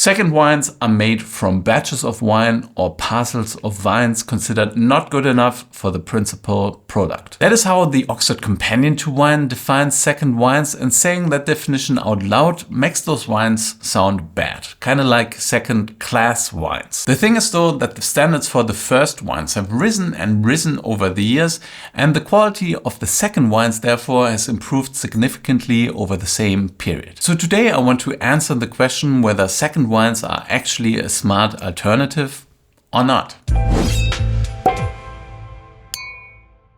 Second wines are made from batches of wine or parcels of vines considered not good enough for the principal product. That is how the Oxford Companion to Wine defines second wines, and saying that definition out loud makes those wines sound bad, kind of like second class wines. The thing is though that the standards for the first wines have risen and risen over the years, and the quality of the second wines therefore has improved significantly over the same period. So today I want to answer the question whether second wines are actually a smart alternative or not.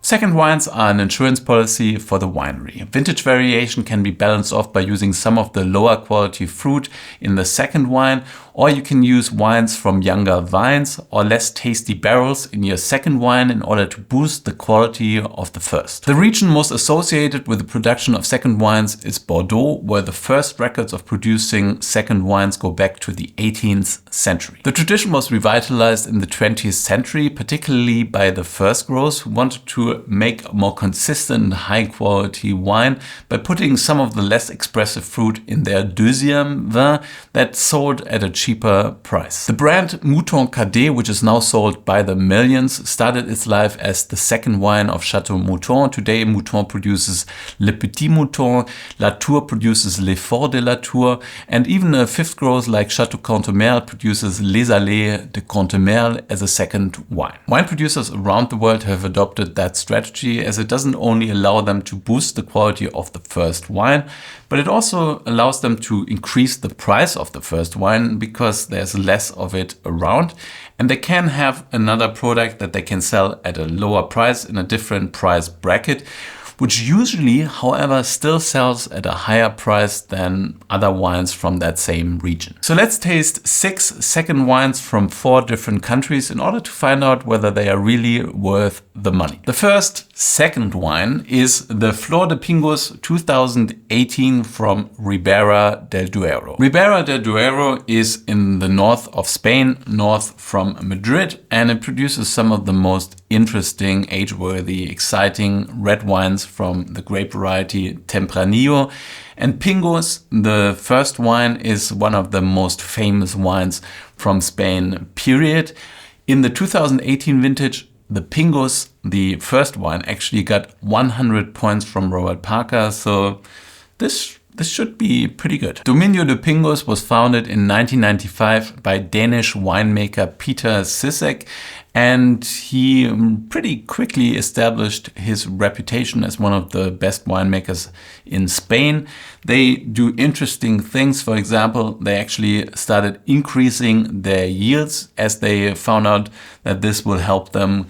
Second wines are an insurance policy for the winery. Vintage variation can be balanced off by using some of the lower quality fruit in the second wine, or you can use wines from younger vines or less tasty barrels in your second wine in order to boost the quality of the first. The region most associated with the production of second wines is Bordeaux, where the first records of producing second wines go back to the 18th century. The tradition was revitalized in the 20th century, particularly by the first growers who wanted to make a more consistent high quality wine by putting some of the less expressive fruit in their deuxième vin that sold at a cheaper price. The brand Mouton Cadet, which is now sold by the millions, started its life as the second wine of Chateau Mouton. Today Mouton produces Le Petit Mouton, Latour produces Les Forts de Latour, and even a fifth grower like Chateau Cantemerle produces Les Allées de Cantemerle as a second wine. Wine producers around the world have adopted that strategy, as it doesn't only allow them to boost the quality of the first wine, but it also allows them to increase the price of the first wine because there's less of it around, and they can have another product that they can sell at a lower price in a different price bracket, which usually, however, still sells at a higher price than other wines from that same region. So let's taste 6 second wines from 4 different countries in order to find out whether they are really worth the money. The first second wine is the Flor de Pingus 2018 from Ribera del Duero. Ribera del Duero is in the north of Spain, north from Madrid, and it produces some of the most interesting, age-worthy, exciting red wines from the grape variety Tempranillo. And Pingus, the first wine, is one of the most famous wines from Spain, period. In the 2018 vintage, the Pingus, the first wine, actually got 100 points from Robert Parker, so this should be pretty good. Dominio de Pingus was founded in 1995 by Danish winemaker Peter Rieussec, and he pretty quickly established his reputation as one of the best winemakers in Spain. They do interesting things. For example, they actually started increasing their yields as they found out that this will help them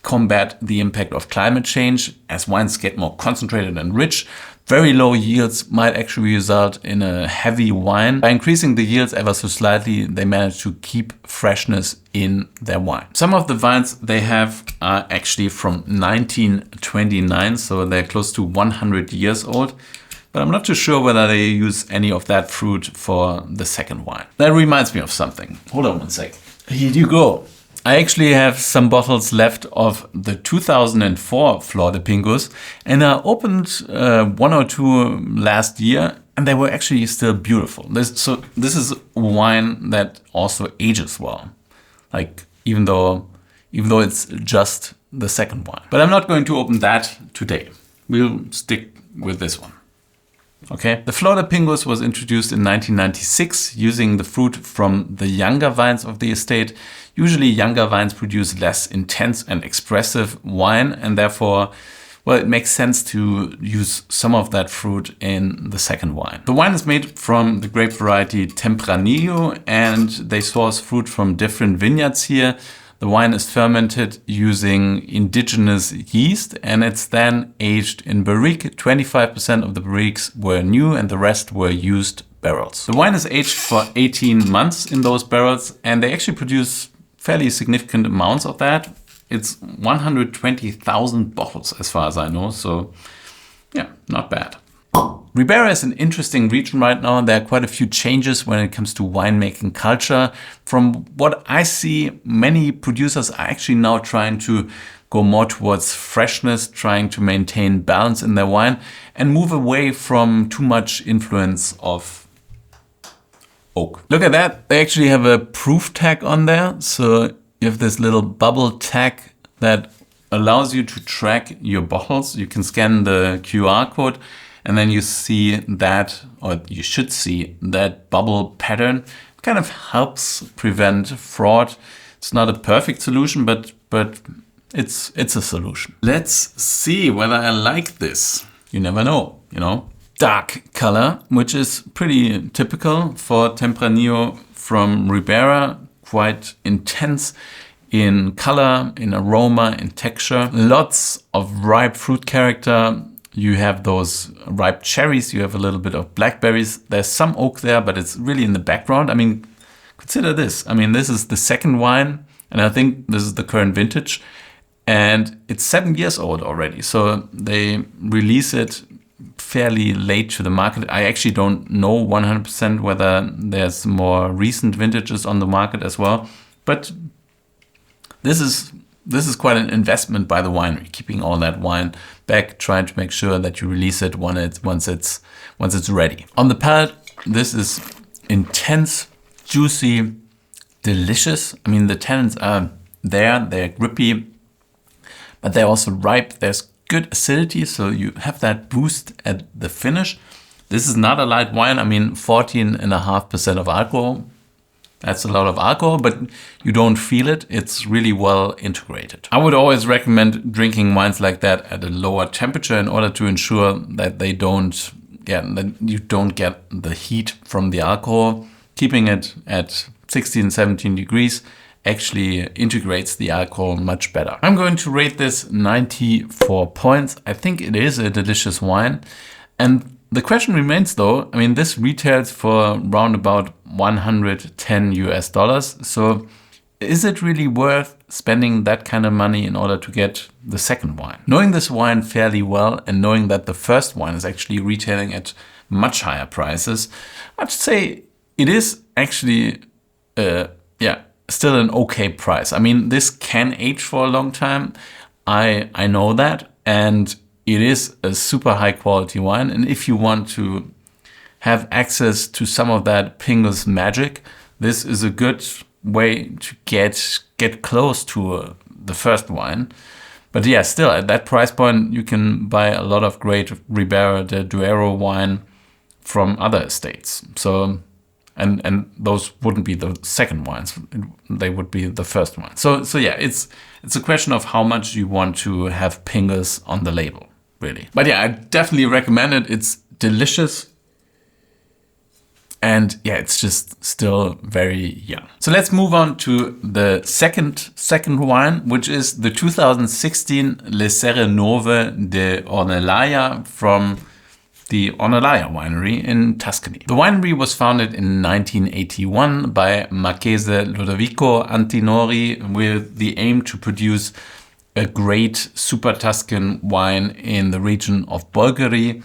combat the impact of climate change. As wines get more concentrated and rich, very low yields might actually result in a heavy wine. By increasing the yields ever so slightly, they manage to keep freshness in their wine. Some of the vines they have are actually from 1929, so they're close to 100 years old. But I'm not too sure whether they use any of that fruit for the second wine. That reminds me of something. Hold on one sec. Here you go. I actually have some bottles left of the 2004 Flor de Pingus, and I opened 1 or 2 last year, and they were actually still beautiful. This is wine that also ages well, like even though it's just the second wine. But I'm not going to open that today. We'll stick with this one. Okay. The Flor de Pingus was introduced in 1996 using the fruit from the younger vines of the estate. Usually younger vines produce less intense and expressive wine, and therefore, well, it makes sense to use some of that fruit in the second wine. The wine is made from the grape variety Tempranillo, and they source fruit from different vineyards here. The wine is fermented using indigenous yeast, and it's then aged in barrique. 25% of the barriques were new and the rest were used barrels. The wine is aged for 18 months in those barrels, and they actually produce fairly significant amounts of that. It's 120,000 bottles as far as I know, so yeah, not bad. Ribera is an interesting region right now. There are quite a few changes when it comes to winemaking culture. From what I see, many producers are actually now trying to go more towards freshness, trying to maintain balance in their wine and move away from too much influence of oak. Look at that. They actually have a proof tag on there. So you have this little bubble tag that allows you to track your bottles. You can scan the QR code and then you see that, or you should see that bubble pattern. It kind of helps prevent fraud. It's not a perfect solution, but it's a solution. Let's see whether I like this. You never know, you know. Dark color, which is pretty typical for Tempranillo from Ribera. Quite intense in color, in aroma, in texture. Lots of ripe fruit character. You have those ripe cherries. You have a little bit of blackberries. There's some oak there, but it's really in the background. I mean, consider this. I mean, this is the second wine, and I think this is the current vintage. And it's 7 years old already. So they release it fairly late to the market. I actually don't know 100% whether there's more recent vintages on the market as well. But this is quite an investment by the winery, keeping all that wine back, trying to make sure that you release it once it's ready. On the palate, this is intense, juicy, delicious. I mean, the tannins are there, they're grippy, but they're also ripe. There's good acidity, so you have that boost at the finish. This is not a light wine. I mean, 14.5% of alcohol. That's a lot of alcohol, but you don't feel it. It's really well integrated. I would always recommend drinking wines like that at a lower temperature in order to ensure that that you don't get the heat from the alcohol. Keeping it at 16, 17 degrees actually integrates the alcohol much better. I'm going to rate this 94 points. I think it is a delicious wine. And the question remains though, I mean, this retails for around about $110. So is it really worth spending that kind of money in order to get the second wine? Knowing this wine fairly well and knowing that the first wine is actually retailing at much higher prices, I'd say it is actually, still an okay price. I mean, this can age for a long time. I know that, and it is a super high quality wine. And if you want to have access to some of that Pingus magic, this is a good way to get close to the first wine. But yeah, still at that price point, you can buy a lot of great Ribera del Duero wine from other estates. So and those wouldn't be the second wines; they would be the first ones. So yeah, it's a question of how much you want to have Pingus on the label, really. But yeah, I definitely recommend it. It's delicious, and yeah, it's just still very young. So let's move on to the second wine, which is the 2016 Le Serre Nuove dell'Ornellaia from the Ornellaia winery in Tuscany. The winery was founded in 1981 by Marchese Lodovico Antinori with the aim to produce a great super Tuscan wine in the region of Bolgheri.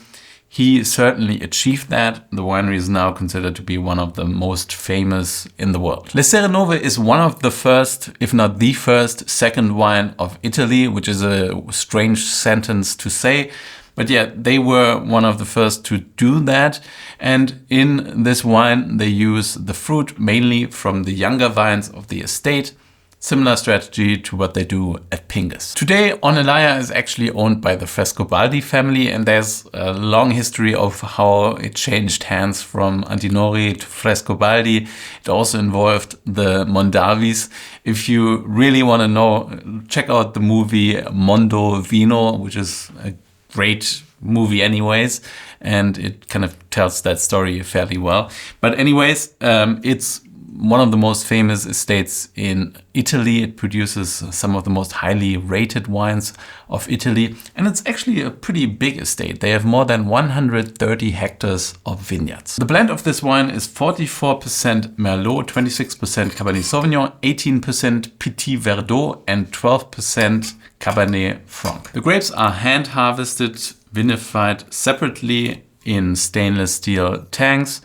He certainly achieved that. The winery is now considered to be one of the most famous in the world. Le Serre Nuove is one of the first, if not the first, second wine of Italy, which is a strange sentence to say. But yeah, they were one of the first to do that. And in this wine, they use the fruit mainly from the younger vines of the estate. Similar strategy to what they do at Pingus. Today, Ornellaia is actually owned by the Frescobaldi family, and there's a long history of how it changed hands from Antinori to Frescobaldi. It also involved the Mondavis. If you really want to know, check out the movie Mondo Vino, which is a great movie anyways, and it kind of tells that story fairly well. But anyways, it's one of the most famous estates in Italy. It produces some of the most highly rated wines of Italy, and it's actually a pretty big estate. They have more than 130 hectares of vineyards. The blend of this wine is 44% Merlot, 26% Cabernet Sauvignon, 18% Petit Verdot, and 12% Cabernet Franc. The grapes are hand harvested, vinified separately in stainless steel tanks.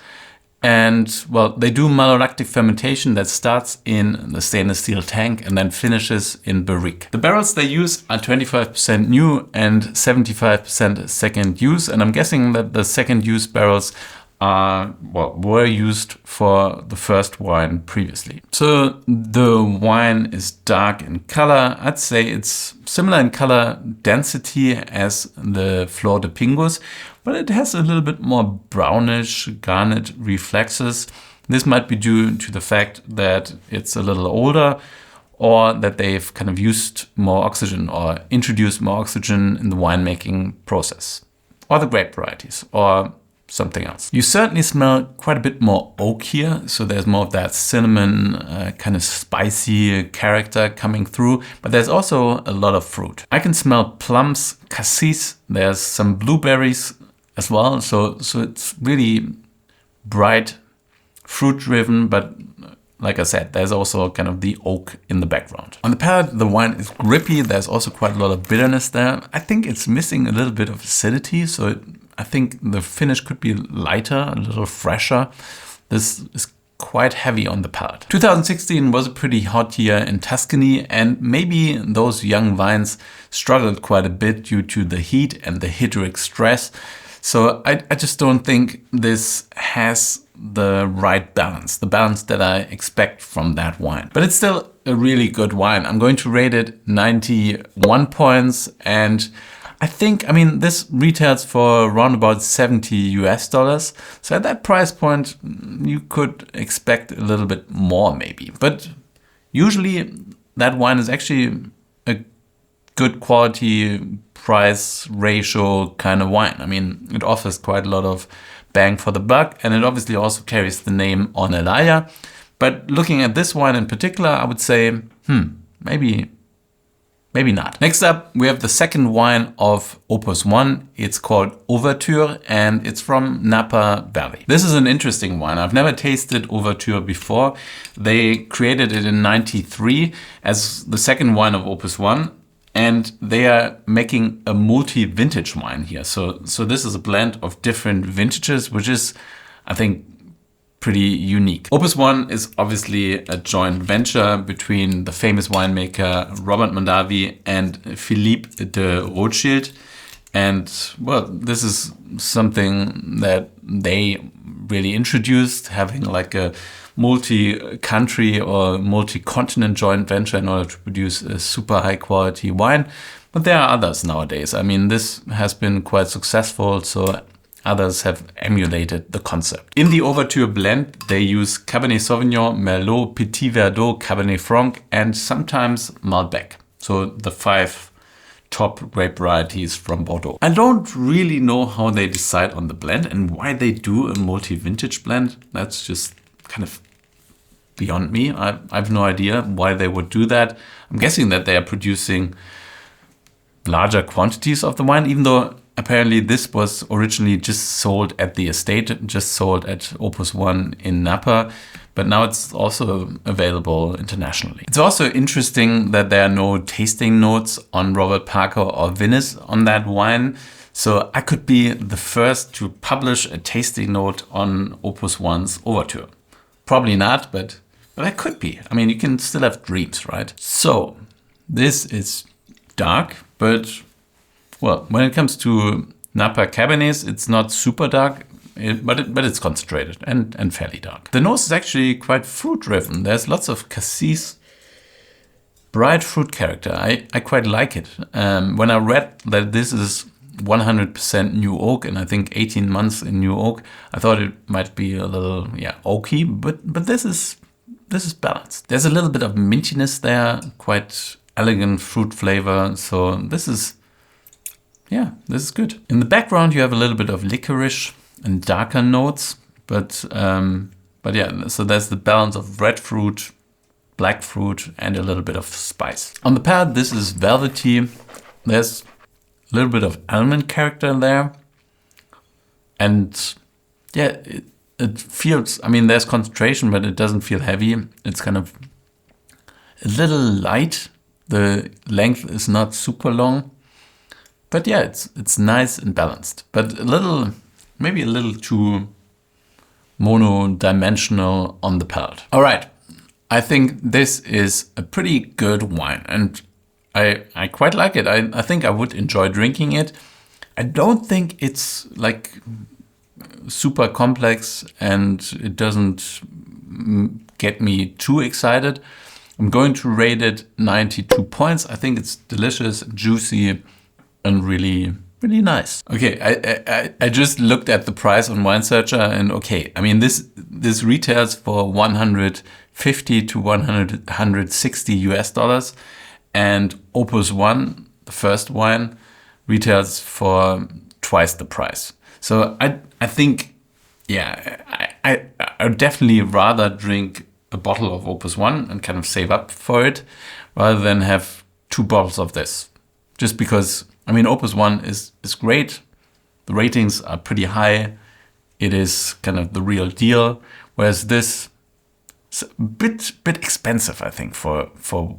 And well, they do malolactic fermentation that starts in the stainless steel tank and then finishes in barrique. The barrels they use are 25% new and 75% second use. And I'm guessing that the second use barrels were used for the first wine previously. So the wine is dark in color. I'd say it's similar in color density as the Flor de Pingus, but it has a little bit more brownish garnet reflexes. This might be due to the fact that it's a little older, or that they've kind of used more oxygen or introduced more oxygen in the winemaking process, or the grape varieties, or something else. You certainly smell quite a bit more oak here, so there's more of that cinnamon kind of spicy character coming through, but there's also a lot of fruit. I can smell plums, cassis, there's some blueberries as well, so it's really bright, fruit driven, but like I said, there's also kind of the oak in the background. On the palate, the wine is grippy. There's also quite a lot of bitterness there. I think it's missing a little bit of acidity, so I think the finish could be lighter, a little fresher. This is quite heavy on the palate. 2016 was a pretty hot year in Tuscany, and maybe those young vines struggled quite a bit due to the heat and the hydric stress. So I just don't think this has the right balance, the balance that I expect from that wine. But it's still a really good wine. I'm going to rate it 91 points, and I think, this retails for around about $70 US. So at that price point, you could expect a little bit more maybe. But usually that wine is actually a good quality price ratio kind of wine. It offers quite a lot of bang for the buck, and it obviously also carries the name Ornellaia. But looking at this wine in particular, I would say, maybe not. Next up, we have the second wine of Opus 1. It's called Overture, and it's from Napa Valley. This is an interesting wine. I've never tasted Overture before. They created it in '93 as the second wine of Opus 1. And they are making a multi-vintage wine here. So this is a blend of different vintages, which is, I think, pretty unique. Opus 1 is obviously a joint venture between the famous winemaker Robert Mondavi and Philippe de Rothschild. And well, this is something that they really introduced, having like a multi-country or multi-continent joint venture in order to produce a super high quality wine. But there are others nowadays. This has been quite successful, so others have emulated the concept. In the Overture blend, they use Cabernet Sauvignon, Merlot, Petit Verdot, Cabernet Franc, and sometimes Malbec. So the 5 top grape varieties from Bordeaux. I don't really know how they decide on the blend and why they do a multi-vintage blend. That's just kind of beyond me. I have no idea why they would do that. I'm guessing that they are producing larger quantities of the wine, even though apparently this was originally just sold at the estate, just sold at Opus 1 in Napa, but now it's also available internationally. It's also interesting that there are no tasting notes on Robert Parker or Vinous on that wine. So I could be the first to publish a tasting note on Opus 1's Overture. Probably not, but I could be. You can still have dreams, right? So this is dark, but well, when it comes to Napa Cabernets, it's not super dark, but it's concentrated and fairly dark. The nose is actually quite fruit driven. There's lots of cassis, bright fruit character. I quite like it. When I read that this is 100% new oak, and I think 18 months in new oak, I thought it might be a little oaky, but this is balanced. There's a little bit of mintiness there, quite elegant fruit flavor. So this is good. In the background, you have a little bit of licorice and darker notes, but yeah. So there's the balance of red fruit, black fruit, and a little bit of spice. On the palate, this is velvety. There's a little bit of almond character there. And yeah, it feels, there's concentration, but it doesn't feel heavy. It's kind of a little light. The length is not super long. But yeah, it's nice and balanced. But maybe a little too mono-dimensional on the palate. All right, I think this is a pretty good wine. And I quite like it. I think I would enjoy drinking it. I don't think it's like super complex and it doesn't get me too excited. I'm going to rate it 92 points. I think it's delicious, juicy, and really nice. Okay, I just looked at the price on Wine Searcher, and okay, I mean this retails for 150 to 160 US dollars, and Opus 1, the first wine, retails for twice the price. So I think, yeah, I would definitely rather drink a bottle of Opus 1 and kind of save up for it rather than have 2 bottles of this. Just because, I mean, Opus 1 is great. The ratings are pretty high. It is kind of the real deal. Whereas this is a bit expensive, I think, for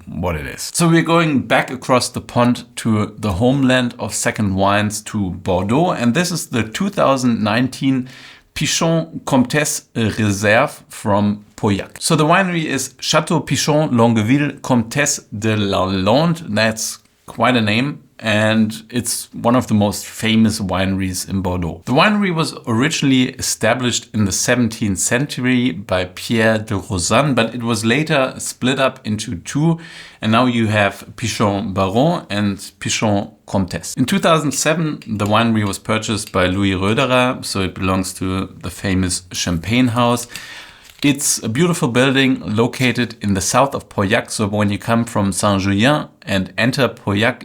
what it is. So we're going back across the pond to the homeland of second wines, to Bordeaux. And this is the 2019 Pichon Comtesse Reserve from Pauillac. So the winery is Chateau Pichon Longueville Comtesse de Lalande. That's quite a name. And it's one of the most famous wineries in Bordeaux. The winery was originally established in the 17th century by Pierre de Rozan, but it was later split up into 2. And now you have Pichon Baron and Pichon Comtesse. In 2007, the winery was purchased by Louis Roederer, so it belongs to the famous Champagne house. It's a beautiful building located in the south of Pauillac. So when you come from Saint-Julien and enter Pauillac,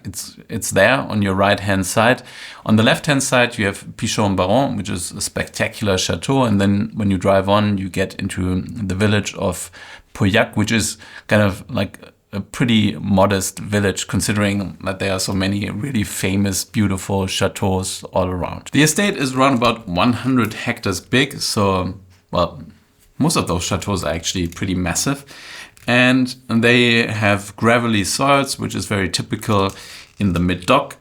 it's there on your right-hand side. On the left-hand side, you have Pichon Baron, which is a spectacular chateau. And then when you drive on, you get into the village of Pauillac, which is kind of like a pretty modest village, considering that there are so many really famous, beautiful chateaus all around. The estate is around about 100 hectares big. So, well, most of those chateaus are actually pretty massive, and they have gravelly soils, which is very typical in the Mid-Doc,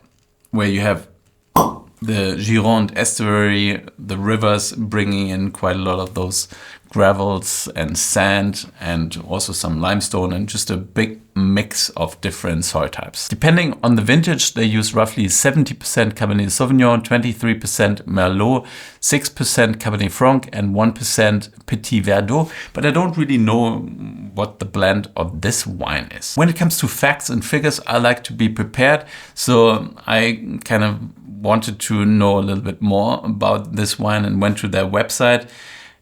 where you have the Gironde estuary, the rivers bringing in quite a lot of those gravels and sand, and also some limestone, and just a big mix of different soil types. Depending on the vintage, they use roughly 70% Cabernet Sauvignon, 23% Merlot, 6% Cabernet Franc, and 1% Petit Verdot, but I don't really know what the blend of this wine is. When it comes to facts and figures, I like to be prepared, so I kind of wanted to know a little bit more about this wine and went to their website.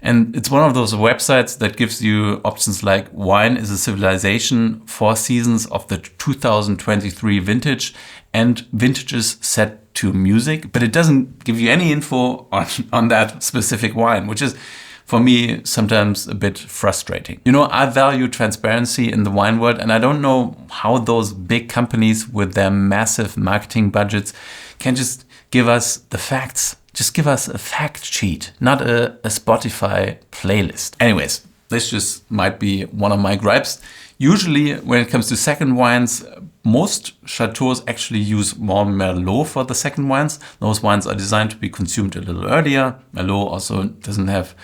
And it's one of those websites that gives you options like wine is a civilization, 4 seasons of the 2023 vintage, and vintages set to music. But it doesn't give you any info on that specific wine, which is, for me, sometimes a bit frustrating. You know, I value transparency in the wine world, and I don't know how those big companies with their massive marketing budgets can just give us the facts. Just give us a fact sheet, not a Spotify playlist. Anyways, this just might be one of my gripes. Usually, when it comes to second wines, most chateaus actually use more Merlot for the second wines. Those wines are designed to be consumed a little earlier. Merlot also doesn't have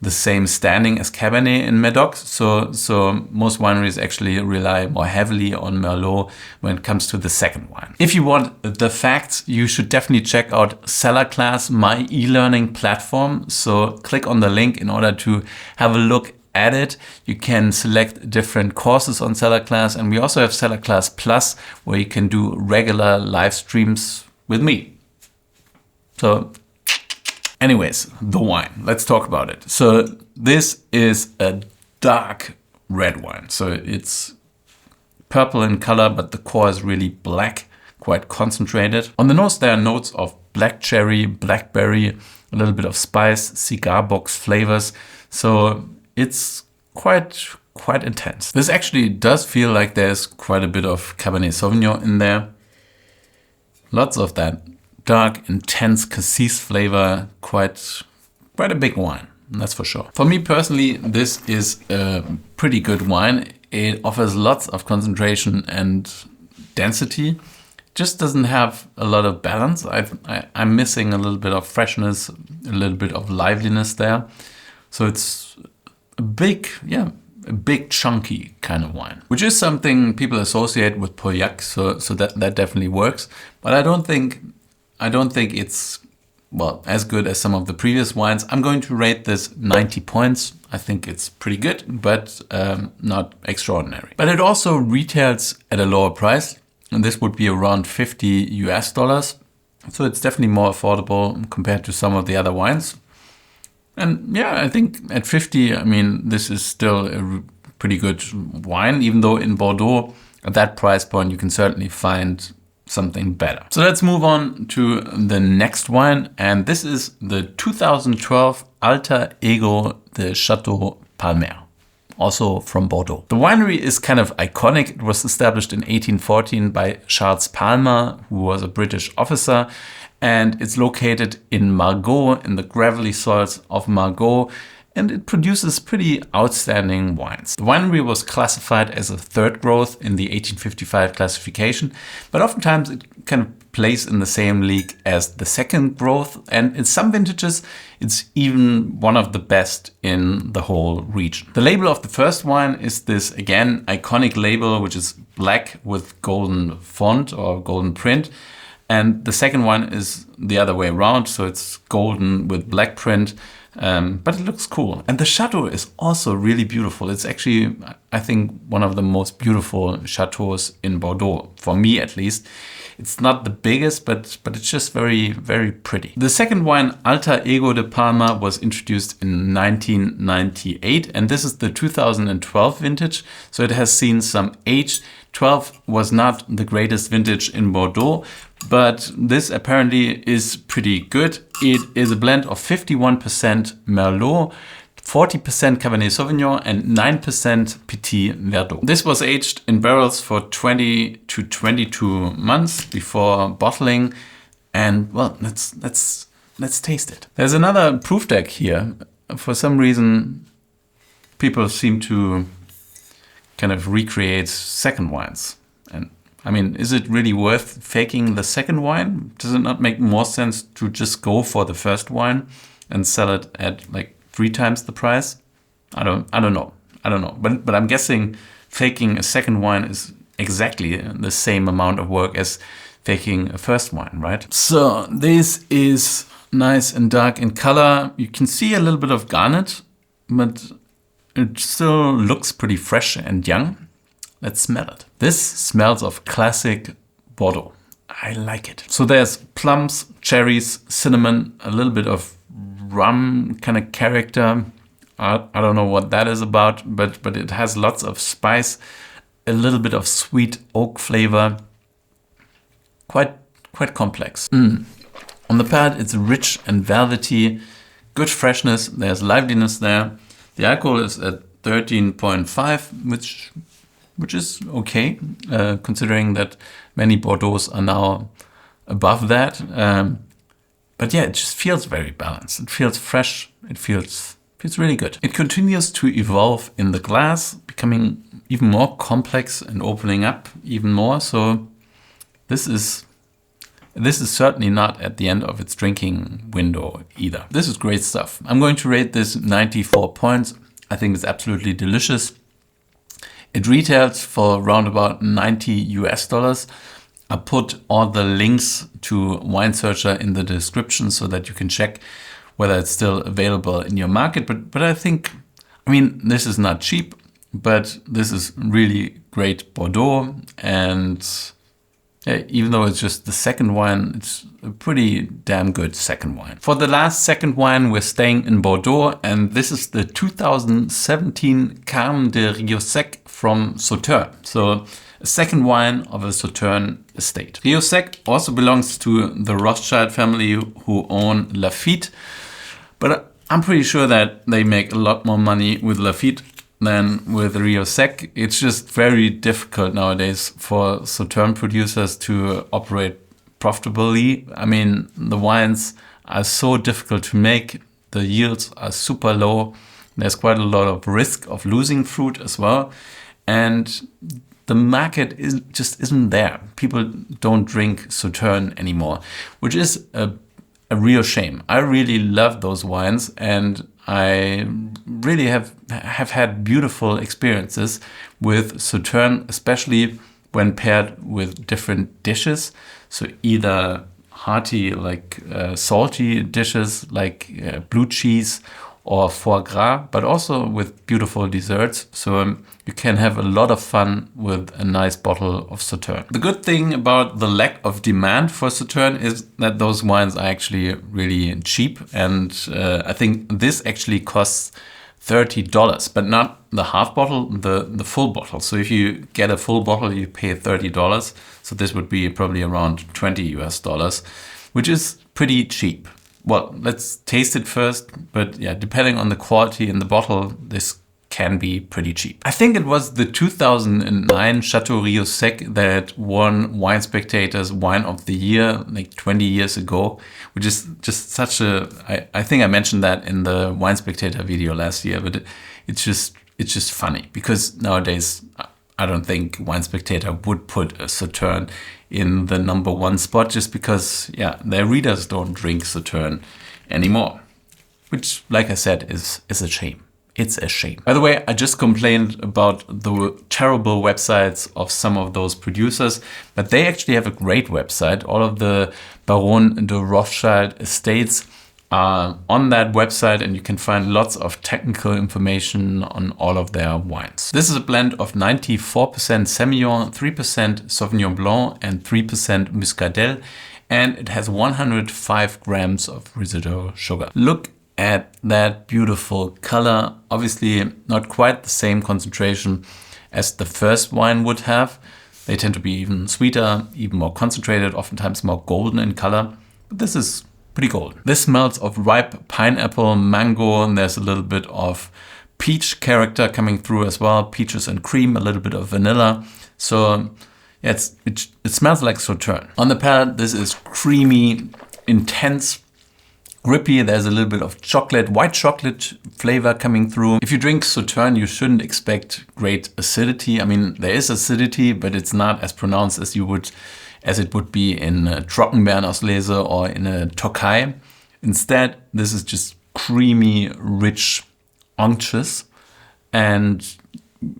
the same standing as Cabernet in Medoc. So most wineries actually rely more heavily on Merlot when it comes to the second wine. If you want the facts, you should definitely check out Cellar Class, my e-learning platform. So click on the link in order to have a look at it. You can select different courses on Cellar Class, and we also have Cellar Class Plus, where you can do regular live streams with me. So anyways, the wine, let's talk about it. So this is a dark red wine. So it's purple in color, but the core is really black, quite concentrated. On the nose, there are notes of black cherry, blackberry, a little bit of spice, cigar box flavors. So it's quite intense. This actually does feel like there's quite a bit of Cabernet Sauvignon in there. Lots of that dark, intense cassis flavor, quite a big wine, that's for sure. For me personally, this is a pretty good wine. It offers lots of concentration and density. Just doesn't have a lot of balance. I'm missing a little bit of freshness, a little bit of liveliness there. So it's a big chunky kind of wine, which is something people associate with Pauillac. So that definitely works. But I don't think it's well, as good as some of the previous wines. I'm going to rate this 90 points. I think it's pretty good, but not extraordinary. But it also retails at a lower price, and this would be around $50. So it's definitely more affordable compared to some of the other wines. And yeah, I think at 50, I mean, this is still a pretty good wine, even though in Bordeaux, at that price point, you can certainly find something better. So let's move on to the next wine, and this is the 2012 Alter Ego de Chateau Palmer, also from Bordeaux. The winery is kind of iconic. It was established in 1814 by Charles Palmer, who was a British officer, and it's located in Margaux, in the gravelly soils of Margaux, and it produces pretty outstanding wines. The winery was classified as a third growth in the 1855 classification, but oftentimes it kind of plays in the same league as the second growth, and in some vintages it's even one of the best in the whole region. The label of the first wine is this, again, iconic label, which is black with golden font or golden print. And the second one is the other way around, so it's golden with black print. But it looks cool. And the Chateau is also really beautiful. It's actually, I think, one of the most beautiful chateaus in Bordeaux, for me at least. It's not the biggest, but it's just very, very pretty. The second wine, Alter Ego de Palmer, was introduced in 1998, and this is the 2012 vintage, so it has seen some age. 12 was not the greatest vintage in Bordeaux, but this apparently is pretty good. It is a blend of 51% Merlot, 40% Cabernet Sauvignon and 9% Petit Verdot. This was aged in barrels for 20 to 22 months before bottling, and well, let's taste it. There's another proof deck here. For some reason, people seem to kind of recreate second wines. And I mean, is it really worth faking the second wine? Does it not make more sense to just go for the first wine and sell it at like 3 times the price? I don't know. But I'm guessing faking a second wine is exactly the same amount of work as faking a first wine, right? So this is nice and dark in color. You can see a little bit of garnet, but it still looks pretty fresh and young. Let's smell it. This smells of classic Bordeaux. I like it. So there's plums, cherries, cinnamon, a little bit of rum kind of character. I don't know what that is about, but it has lots of spice, a little bit of sweet oak flavor. Quite complex. On the palate, it's rich and velvety, good freshness. There's liveliness there. The alcohol is at 13.5, which is okay, considering that many Bordeaux are now above that. But yeah, it just feels very balanced. It feels fresh. It feels really good. It continues to evolve in the glass, becoming even more complex and opening up even more. So this is certainly not at the end of its drinking window either. This is great stuff. I'm going to rate this 94 points. I think it's absolutely delicious. It retails for around about $90. I'll put all the links to Wine Searcher in the description so that you can check whether it's still available in your market. But I think, I mean, this is not cheap, but this is really great Bordeaux. And even though it's just the second wine, it's a pretty damn good second wine. For the last second wine, we're staying in Bordeaux, and this is the 2017 Carmes de Rieussec from Sauternes. So a second wine of a Sauternes estate. Rieussec also belongs to the Rothschild family who own Lafite, but I'm pretty sure that they make a lot more money with Lafite than with Rieussec. It's just very difficult nowadays for Sauternes producers to operate profitably. I mean, the wines are so difficult to make. The yields are super low. There's quite a lot of risk of losing fruit as well. And the market just isn't there. People don't drink Sauternes anymore, which is a real shame. I really love those wines, and I really have had beautiful experiences with Sauternes, especially when paired with different dishes. So either hearty, like salty dishes like blue cheese or foie gras, but also with beautiful desserts. So you can have a lot of fun with a nice bottle of Sauternes. The good thing about the lack of demand for Sauternes is that those wines are actually really cheap. And I think this actually costs $30, but not the half bottle, the full bottle. So if you get a full bottle, you pay $30. So this would be probably around $20 US, which is pretty cheap. Well, let's taste it first, but yeah, depending on the quality in the bottle, this can be pretty cheap. I think it was the 2009 Chateau Rieussec that won Wine Spectator's Wine of the Year like 20 years ago, which is just such a, I think I mentioned that in the Wine Spectator video last year, but it's just funny because nowadays I don't think Wine Spectator would put a Sauternes in the #1 spot just because, yeah, their readers don't drink Sauternes anymore, which, like I said, is a shame. It's a shame. By the way, I just complained about the terrible websites of some of those producers, but they actually have a great website. All of the Baron de Rothschild estates are on that website, and you can find lots of technical information on all of their wines. This is a blend of 94% Semillon, 3% Sauvignon Blanc, and 3% Muscadel, and it has 105 grams of residual sugar. Look at that beautiful color. Obviously not quite the same concentration as the first wine would have. They tend to be even sweeter, even more concentrated, oftentimes more golden in color. But this is pretty golden. This smells of ripe pineapple, mango, and there's a little bit of peach character coming through as well. Peaches and cream, a little bit of vanilla. So yeah, it smells like Sauternes. On the palate, this is creamy, intense, grippy. There's a little bit of chocolate, white chocolate flavor coming through. If you drink Sauternes, you shouldn't expect great acidity. I mean, there is acidity, but it's not as pronounced as it would be in a Trockenbeerenauslese or in a Tokai. Instead, this is just creamy, rich, unctuous, and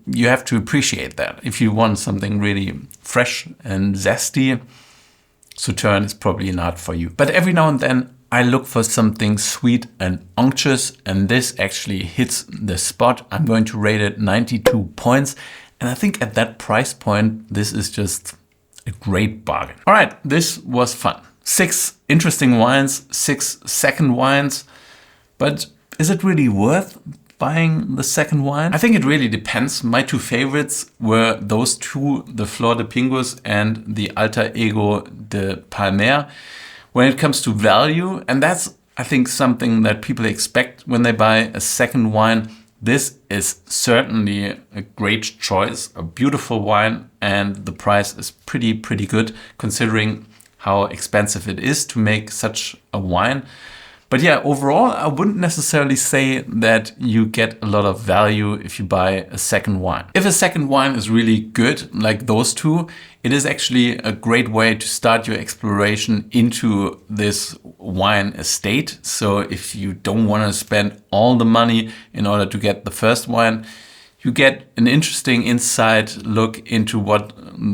you have to appreciate that. If you want something really fresh and zesty, Sauternes is probably not for you. But every now and then, I look for something sweet and unctuous, and this actually hits the spot. I'm going to rate it 92 points. And I think at that price point, this is just a great bargain. All right, this was fun. 6 interesting wines, 6 second wines. But is it really worth buying the second wine? I think it really depends. My 2 favorites were those 2, the Flor de Pingus and the Alter Ego de Palmer. When it comes to value, and that's, I think, something that people expect when they buy a second wine, this is certainly a great choice, a beautiful wine, and the price is pretty good considering how expensive it is to make such a wine. But yeah, overall, I wouldn't necessarily say that you get a lot of value if you buy a second wine. If a second wine is really good, like those 2, it is actually a great way to start your exploration into this wine estate. So if you don't want to spend all the money in order to get the first wine, you get an interesting inside look into what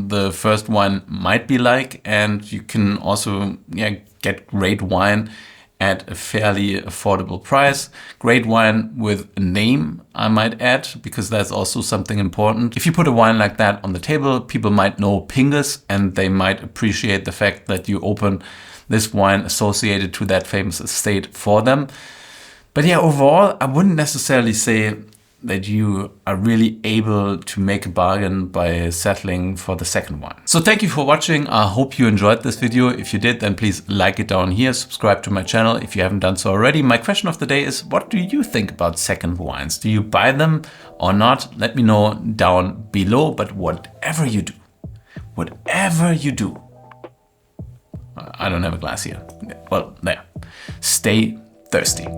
the first wine might be like, and you can also get great wine at a fairly affordable price. Great wine with a name, I might add, because that's also something important. If you put a wine like that on the table, people might know Pingus, and they might appreciate the fact that you open this wine associated to that famous estate for them. But yeah, overall, I wouldn't necessarily say that you are really able to make a bargain by settling for the second one. So thank you for watching. I hope you enjoyed this video. If you did, then please like it down here, subscribe to my channel if you haven't done so already. My question of the day is, what do you think about second wines? Do you buy them or not? Let me know down below. But whatever you do, I don't have a glass here. Well, there. Stay thirsty.